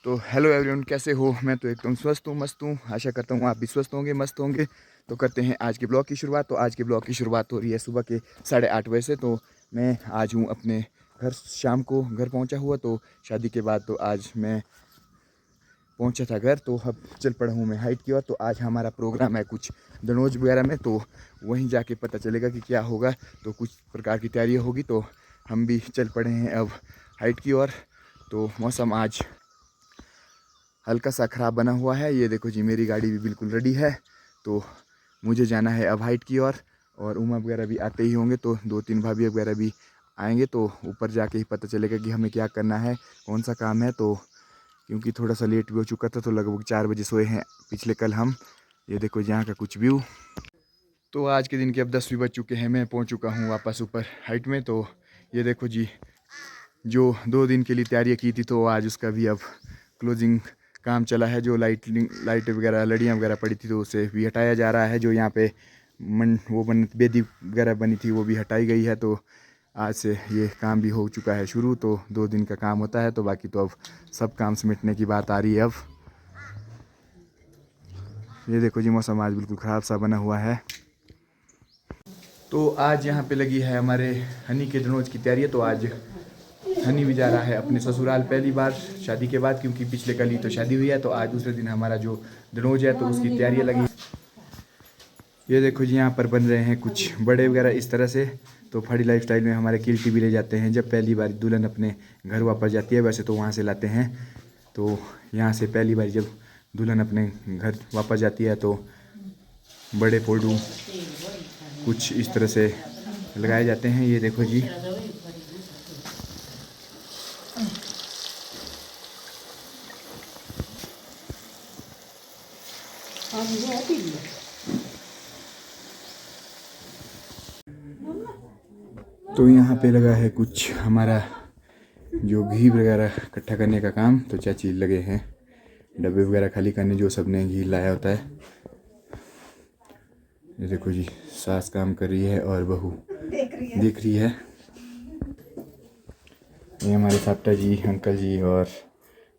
तो hello everyone, कैसे हो? मैं तो एकदम स्वस्थ हूँ, मस्त हूँ। आशा करता हूँ आप भी स्वस्थ होंगे, मस्त होंगे। तो करते हैं आज के ब्लॉग की शुरुआत। तो आज के ब्लॉग की शुरुआत हो रही है सुबह के 8:30 बजे से। तो मैं आज हूँ अपने घर, शाम को घर पहुँचा हुआ। तो शादी के बाद तो आज मैं पहुँचा था घर, तो अब चल पड़ा हूँ मैं हाइट की ओर। तो आज हमारा प्रोग्राम है कुछ दनोज वगैरह में, तो वहीं जाके पता चलेगा कि क्या होगा। तो कुछ प्रकार की तैयारी होगी, तो हम भी चल पड़े हैं अब हाइट की ओर। तो मौसम आज हल्का सा ख़राब बना हुआ है। ये देखो जी, मेरी गाड़ी भी बिल्कुल रेडी है। तो मुझे जाना है अब हाइट की ओर, और उमा वगैरह भी आते ही होंगे। तो 2-3 भाभी वगैरह भी आएंगे, तो ऊपर जाके ही पता चलेगा कि हमें क्या करना है, कौन सा काम है। तो क्योंकि थोड़ा सा लेट भी हो चुका था, तो लगभग 4 बजे सोए हैं पिछले कल हम। ये देखो यहाँ का कुछ व्यू। तो आज के दिन के अब 10 भी बज चुके हैं, मैं पहुँच चुका हूँ वापस ऊपर हाइट में। तो ये देखो जी, जो 2 दिन के लिए तैयारियाँ की थी, तो आज उसका भी अब क्लोजिंग काम चला है। जो लाइट वगैरह, लड़ियाँ वगैरह पड़ी थी, तो उसे भी हटाया जा रहा है। जो यहाँ पे बेदी वगैरह बनी थी, वो भी हटाई गई है। तो आज से ये काम भी हो चुका है शुरू। तो 2 दिन का काम होता है, तो बाकी तो अब सब काम समेटने की बात आ रही है अब। ये देखो जी, मौसम आज बिल्कुल ख़राब सा बना हुआ है। तो आज यहाँ पे लगी है हमारे हनी के दनोज की तैयारी। तो आज हनी भी जा रहा है अपने ससुराल पहली बार शादी के बाद, क्योंकि पिछले कल ही तो शादी हुई है। तो आज दूसरे दिन हमारा जो दनोज है, तो उसकी तैयारियाँ लगी। ये देखो जी, यहाँ पर बन रहे हैं कुछ बड़े वगैरह इस तरह से। तो फड़ी लाइफ स्टाइल में हमारे किल्टी भी ले जाते हैं जब पहली बार दुल्हन अपने घर वापस जाती है। वैसे तो वहाँ से लाते हैं, तो यहाँ से पहली बार जब दुल्हन अपने घर वापस जाती है, तो बड़े पोडू कुछ इस तरह से लगाए जाते हैं। ये देखो जी, तो यहाँ पे लगा है कुछ हमारा जो घी वगैरह इकट्ठा करने का काम। तो चाची लगे हैं डब्बे वगैरह खाली करने, जो सबने घी लाया होता है। ये देखो जी, सास काम कर रही है और बहू देख रही है। ये हमारे साप्टा जी, अंकल जी और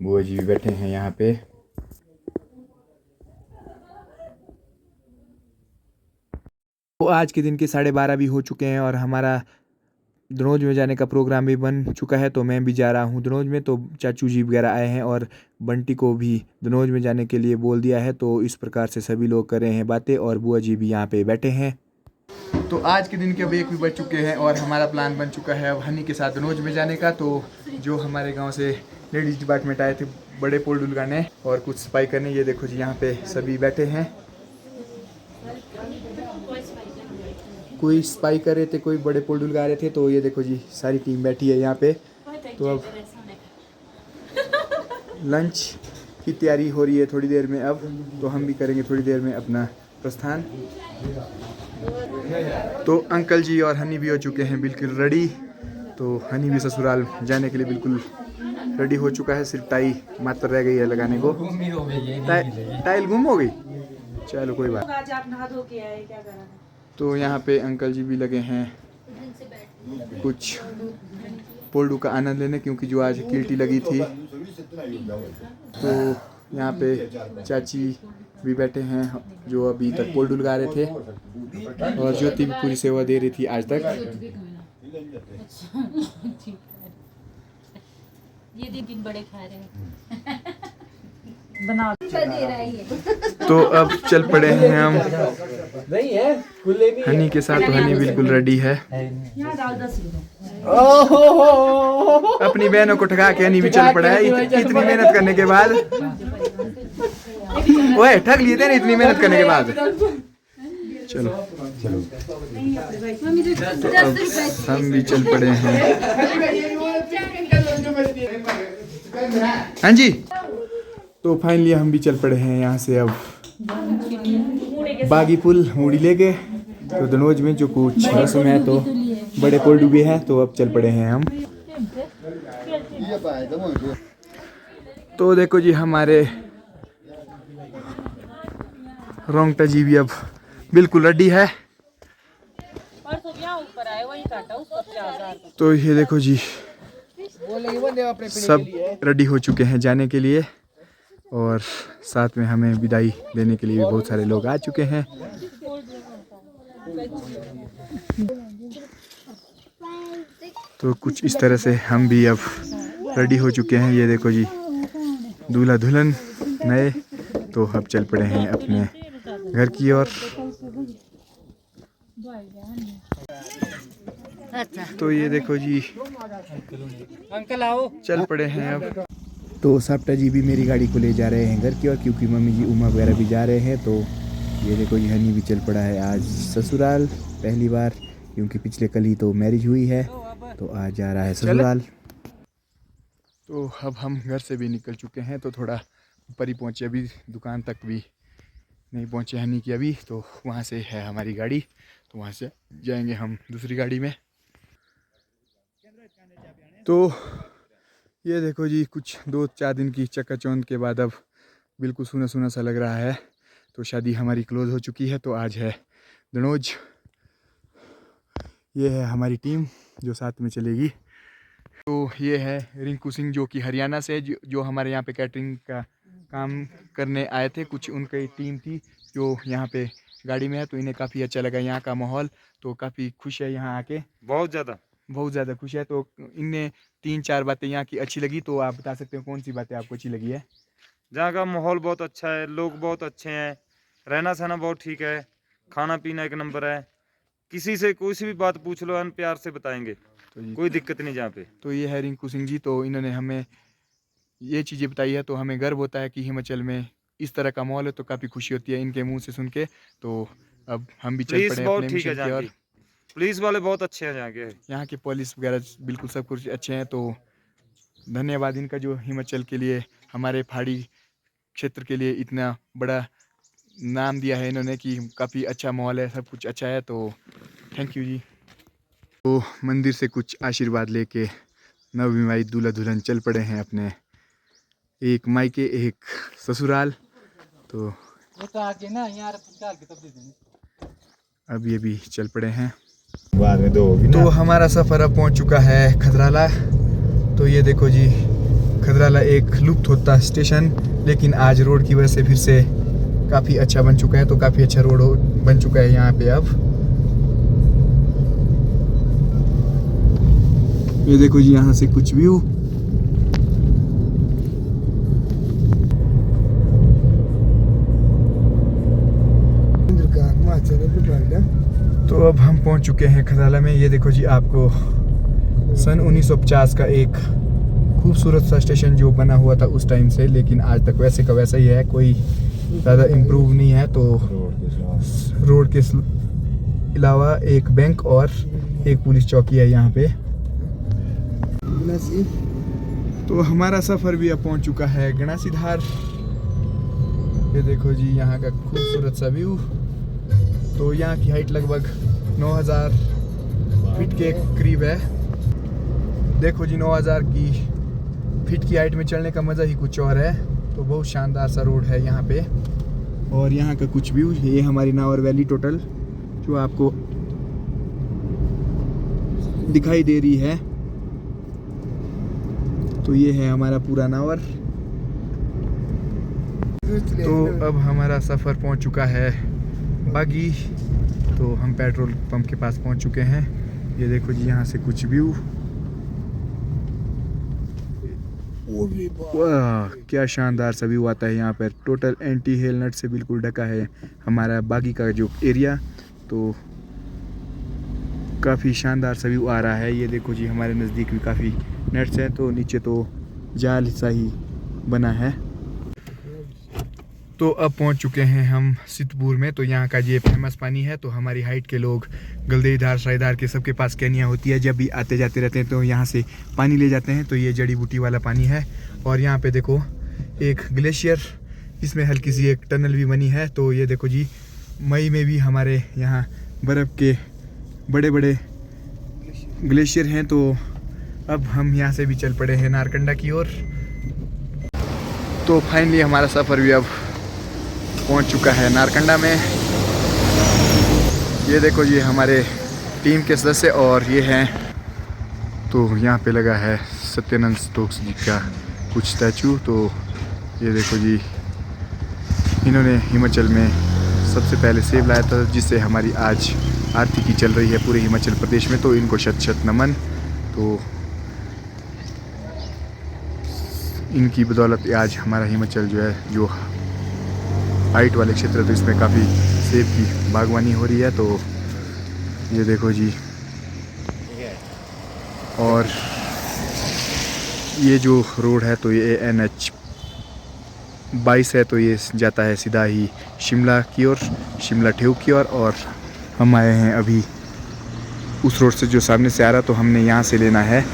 बुआ जी भी बैठे हैं यहाँ पे। तो आज के दिन के 12:30 भी हो चुके हैं, और हमारा दनोज में जाने का प्रोग्राम भी बन चुका है। तो मैं भी जा रहा हूँ दनोज में। तो चाचू जी वगैरह आए हैं, और बंटी को भी दनोज में जाने के लिए बोल दिया है। तो इस प्रकार से सभी लोग कर रहे हैं बातें, और बुआ जी भी यहाँ पे बैठे हैं। तो आज के दिन के अब 1 भी बज चुके हैं, और हमारा प्लान बन चुका है अब हनी के साथ दनोज में जाने का। तो जो हमारे गाँव से लेडीज़ डिपार्टमेंट आए थे बड़े पोल लगाने और कुछ सफाई करने, ये देखो जी यहाँ पे सभी बैठे हैं। कोई सफाई कर रहे थे, कोई बड़े पोल गा रहे थे। तो ये देखो जी, सारी टीम बैठी है यहाँ पे। तो अब लंच की तैयारी हो रही है थोड़ी देर में अब। तो हम भी करेंगे थोड़ी देर में अपना प्रस्थान। तो अंकल जी और हनी भी हो चुके हैं बिल्कुल रेडी। तो हनी भी ससुराल जाने के लिए बिल्कुल रेडी हो चुका है, सिर्फ टाई मात्र रह गई है लगाने को। टाइल गुम हो गई, चलो कोई बात। तो यहाँ पे अंकल जी भी लगे हैं कुछ पोल्डू का आनंद लेने, क्योंकि जो आज किल्टी लगी थी। तो यहाँ पे चाची भी बैठे हैं, जो अभी तक पोल्डू लगा रहे थे, और ज्योति भी पूरी सेवा दे रही थी आज तक। ये दिन बड़े खा रहे हैं बना तो अब चल पड़े हैं हम हनी के साथ। तो हनी बिल्कुल रेडी है। अपनी बहनों को ठगा के हनी भी चल पड़ा है इतनी मेहनत करने के बाद। ओए, ठग लिए थे ना इतनी मेहनत करने के बाद। चलो चलो, तो अब हम भी चल पड़े हैं। हाँ जी, तो फाइनली हम भी चल पड़े हैं यहाँ से अब बागी पुल मूड़ी लेके। तो दनोज में जो कुछ रस्म है, तो बड़े पोल डूबे हैं। तो अब चल पड़े हैं हम। तो देखो जी, हमारे रोंगटा जी भी अब बिल्कुल रेडी है। तो ये देखो जी, सब रेडी हो चुके हैं जाने के लिए और साथ में हमें विदाई देने के लिए भी बहुत सारे लोग आ चुके हैं। तो कुछ इस तरह से हम भी अब रेडी हो चुके हैं। ये देखो जी, दूल्हा दुल्हन नए, तो अब चल पड़े हैं अपने घर की ओर। तो ये देखो जी, अंकल आओ, चल पड़े हैं अब। तो साप्टा जी भी मेरी गाड़ी को ले जा रहे हैं घर की ओर, क्योंकि मम्मी जी उमा वगैरह भी जा रहे हैं। तो ये देखो जी, हनी भी चल पड़ा है आज ससुराल पहली बार, क्योंकि पिछले कल ही तो मैरिज हुई है, तो आज जा रहा है ससुराल। तो अब हम घर से भी निकल चुके हैं, तो थोड़ा ऊपर ही पहुँचे, अभी दुकान तक भी नहीं पहुँचे हनी की अभी। तो वहाँ से है हमारी गाड़ी, तो वहाँ से जाएंगे हम दूसरी गाड़ी में। तो ये देखो जी, कुछ 2-4 दिन की चक्काचौंध के बाद अब बिल्कुल सूना सूना सा लग रहा है। तो शादी हमारी क्लोज़ हो चुकी है, तो आज है दनोज। ये है हमारी टीम जो साथ में चलेगी। तो ये है रिंकू सिंह, जो कि हरियाणा से, जो हमारे यहाँ पे कैटरिंग का काम करने आए थे। कुछ उनकी टीम थी जो यहाँ पे गाड़ी में है, तो इन्हें काफ़ी अच्छा लगा यहाँ का माहौल, तो काफ़ी खुश है यहाँ आके, बहुत ज़्यादा खुश है। तो इनने 3-4 बातें यहाँ की अच्छी लगी, तो आप बता सकते हो कौन सी बातें आपको अच्छी लगी है? जहाँ का माहौल बहुत अच्छा है, लोग बहुत अच्छे हैं, रहना सहना बहुत ठीक है, खाना पीना एक नंबर है, किसी से कोई सी भी बात पूछ लो हम प्यार से बताएंगे, तो कोई दिक्कत नहीं जहाँ पे। तो ये है रिंकू सिंह जी, तो इन्होंने हमें ये चीज़ें बताई है, तो हमें गर्व होता है कि हिमाचल में इस तरह का माहौल है, तो काफ़ी खुशी होती है इनके मुँह से सुन के। तो अब हम भी चल पुलिस पड़े बहुत अपने ठीक है मिशन की जहाँ ओर। की, पुलिस वाले बहुत अच्छे हैं जहाँ के, यहाँ के पुलिस वगैरह बिल्कुल सब कुछ अच्छे हैं। तो धन्यवाद इनका, जो हिमाचल के लिए, हमारे पहाड़ी क्षेत्र के लिए इतना बड़ा नाम दिया है इन्होंने, कि काफ़ी अच्छा माहौल है, सब कुछ अच्छा है। तो थैंक यू जी। तो मंदिर से कुछ आशीर्वाद लेके नवविवाहित दूल्हा दुल्हन चल पड़े हैं अपने, एक मायके एक ससुराल। तो आगे ना यार डाल के तब दे देंगे। अब ये भी चल पड़े हैं, बाद में दो होगी ना। तो हमारा सफ़र अब पहुंच चुका है खदराला। तो ये देखो जी, खदराला एक लुप्त होता स्टेशन, लेकिन आज रोड की वजह से फिर से काफ़ी अच्छा बन चुका है। तो काफ़ी अच्छा रोड बन चुका है यहाँ पे अब। ये देखो जी, यहाँ से कुछ व्यू। तो अब हम पहुंच चुके हैं खदराला में। ये देखो जी, आपको सन 1950 का एक खूबसूरत सा स्टेशन जो बना हुआ था उस टाइम से, लेकिन आज तक वैसे का वैसा ही है, कोई ज़्यादा इम्प्रूव नहीं है। तो रोड के अलावा एक बैंक और एक पुलिस चौकी है यहाँ पे। तो हमारा सफ़र भी अब पहुँच चुका है गणासी धार। ये देखो जी, यहाँ का खूबसूरत सा व्यू। तो यहाँ की हाइट लगभग 9000 फीट के करीब है। देखो जी, 9000 की फीट की हाइट में चलने का मज़ा ही कुछ और है। तो बहुत शानदार सा रोड है यहाँ पे। और यहाँ का कुछ व्यू, ये हमारी नावर वैली टोटल जो आपको दिखाई दे रही है। तो ये है हमारा पूरा नावर। तो अब हमारा सफ़र पहुँच चुका है बागी। तो हम पेट्रोल पंप के पास पहुँच चुके हैं। ये देखो जी, यहाँ से कुछ व्यू। वाह, क्या शानदार सा व्यू आता है यहाँ पर। टोटल एंटी हेल नट से बिल्कुल ढका है हमारा बागी का जो एरिया। तो काफ़ी शानदार सा व्यू आ रहा है। ये देखो जी, हमारे नज़दीक भी काफ़ी नट्स हैं, तो नीचे तो जाल सा ही बना है। तो अब पहुंच चुके हैं हम सिद्धपुर में। तो यहाँ का ये फेमस पानी है। तो हमारी हाइट के लोग गलदेईधार सरायधार के सबके पास कैनियाँ होती है, जब भी आते जाते रहते हैं तो यहाँ से पानी ले जाते हैं। तो ये जड़ी बूटी वाला पानी है। और यहाँ पे देखो एक ग्लेशियर, इसमें हल्की सी एक टनल भी बनी है। तो ये देखो जी, मई में भी हमारे यहाँ बर्फ़ के बड़े बड़े ग्लेशियर हैं। तो अब हम यहाँ से भी चल पड़े हैं नारकंडा की ओर। तो फाइनली हमारा सफ़र भी अब पहुंच चुका है नारकंडा में। ये देखो जी, हमारे टीम के सदस्य और ये हैं। तो यहाँ पे लगा है सत्यानंद स्टोक्स जी का कुछ स्टैचू। तो ये देखो जी, इन्होंने हिमाचल में सबसे पहले सेब लाया था, जिससे हमारी आज आर्थिकी चल रही है पूरे हिमाचल प्रदेश में। तो इनको शत शत नमन। तो इनकी बदौलत आज हमारा हिमाचल जो है, जो हाइट वाले क्षेत्र है, तो इसमें काफ़ी सेब की बागवानी हो रही है। तो ये देखो जी, और ये जो रोड है तो ये NH 22 है, तो ये जाता है सीधा ही शिमला की ओर, शिमला ठेऊ की ओर। और हम आए हैं अभी उस रोड से जो सामने से आ रहा, तो हमने यहाँ से लेना है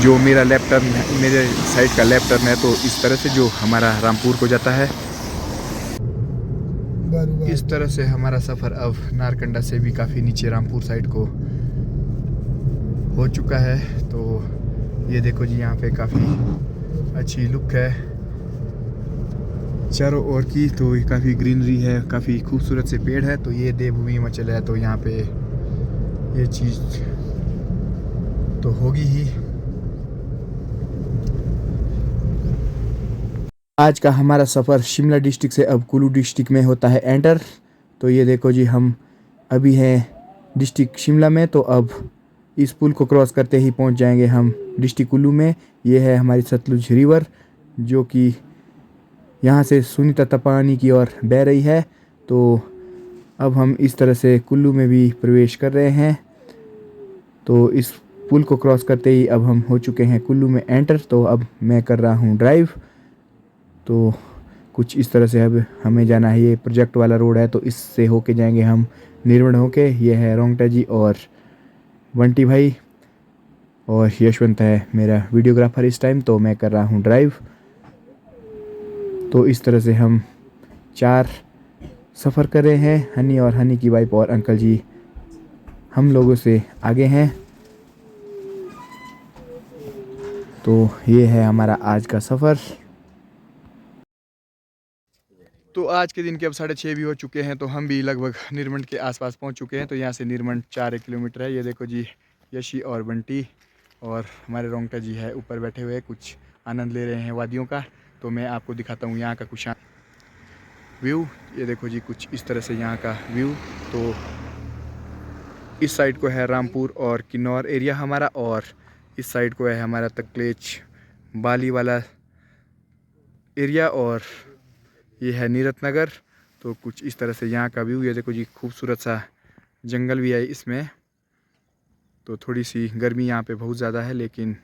जो मेरा लेफ्ट टर्न, मेरे साइड का लेफ्ट टर्न है, तो इस तरह से जो हमारा रामपुर को जाता है। इस तरह से हमारा सफ़र अब नारकंडा से भी काफ़ी नीचे रामपुर साइड को हो चुका है। तो ये देखो जी, यहाँ पे काफ़ी अच्छी लुक है चारों ओर की। तो ये काफ़ी ग्रीनरी है, काफ़ी खूबसूरत से पेड़ है। तो ये देवभूमि हिमाचल है, तो यहाँ पे ये चीज़ तो होगी ही। आज का हमारा सफ़र शिमला डिस्ट्रिक्ट से अब कुल्लू डिस्ट्रिक्ट में होता है एंटर। तो ये देखो जी, हम अभी हैं डिस्ट्रिक्ट शिमला में। तो अब इस पुल को क्रॉस करते ही पहुंच जाएंगे हम डिस्ट्रिक्ट कुल्लू में। ये है हमारी सतलुज रिवर, जो कि यहाँ से सुनीता तपानी की ओर बह रही है। तो अब हम इस तरह से कुल्लू में भी प्रवेश कर रहे हैं। तो इस पुल को क्रॉस करते ही अब हम हो चुके हैं कुल्लू में एंटर। तो अब मैं कर रहा हूँ ड्राइव। तो कुछ इस तरह से अब हमें जाना है, ये प्रोजेक्ट वाला रोड है, तो इससे होके जाएंगे हम निर्मण होके। ये है रोंगटा जी और बंटी भाई, और यशवंत है मेरा वीडियोग्राफर इस टाइम। तो मैं कर रहा हूँ ड्राइव। तो इस तरह से हम 4 सफ़र कर रहे हैं। हनी और हनी की वाइफ और अंकल जी हम लोगों से आगे हैं। तो ये है हमारा आज का सफ़र। तो आज के दिन के अब 6:30 भी हो चुके हैं। तो हम भी लगभग निर्मंड के आसपास पहुंच चुके हैं। तो यहाँ से निर्मंड 4 किलोमीटर है। ये देखो जी, यशी और बंटी और हमारे रोंगटा जी है ऊपर बैठे हुए, कुछ आनंद ले रहे हैं वादियों का। तो मैं आपको दिखाता हूँ यहाँ का कुछ व्यू। ये देखो जी, कुछ इस तरह से यहाँ का व्यू। तो इस साइड को है रामपुर और किन्नौर एरिया हमारा, और इस साइड को है हमारा तकलेच बाली वाला एरिया, और ये है नीरत नगर। तो कुछ इस तरह से यहाँ का व्यू। ये देखो जी, खूबसूरत सा जंगल भी है इसमें। तो थोड़ी सी गर्मी यहाँ पे बहुत ज़्यादा है, लेकिन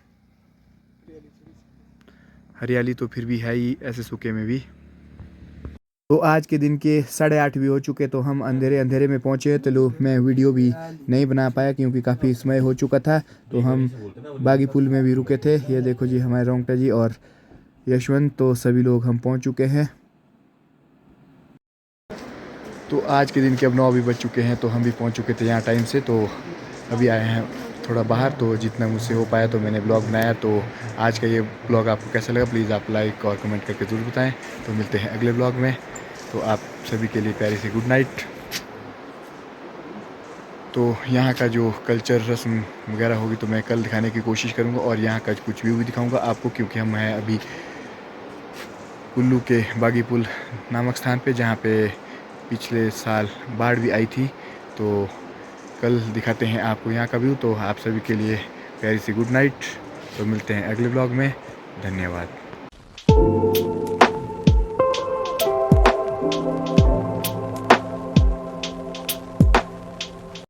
हरियाली तो फिर भी है ही ऐसे सूखे में भी। तो आज के दिन के 8:30 भी हो चुके। तो हम अंधेरे में पहुँचे। तो मैं वीडियो भी नहीं बना पाया क्योंकि काफ़ी समय हो चुका था। तो हम बागी पुल में भी रुके थे। ये देखो जी, हमारे रोंगटा जी और यशवंत, तो सभी लोग हम पहुँच चुके हैं। तो आज के दिन के अब 9 भी बज चुके हैं। तो हम भी पहुंच चुके थे यहाँ टाइम से। तो अभी आए हैं थोड़ा बाहर। तो जितना मुझसे हो पाया तो मैंने ब्लॉग बनाया। तो आज का ये ब्लॉग आपको कैसा लगा, प्लीज़ आप लाइक और कमेंट करके ज़रूर बताएं। तो मिलते हैं अगले ब्लॉग में। तो आप सभी के लिए प्यारी सी गुड नाइट। तो यहाँ का जो कल्चर रस्म वगैरह होगी तो मैं कल दिखाने की कोशिश करूँगा, और यहाँ का कुछ व्यू भी दिखाऊँगा आपको, क्योंकि हम हैं अभी कुल्लू के बागी पुल नामक स्थान पे, जहाँ पे पिछले साल बाढ़ भी आई थी। तो कल दिखाते हैं आपको यहाँ का व्यू। तो आप सभी के लिए प्यारी सी गुड नाइट। तो मिलते हैं अगले ब्लॉग में। धन्यवाद।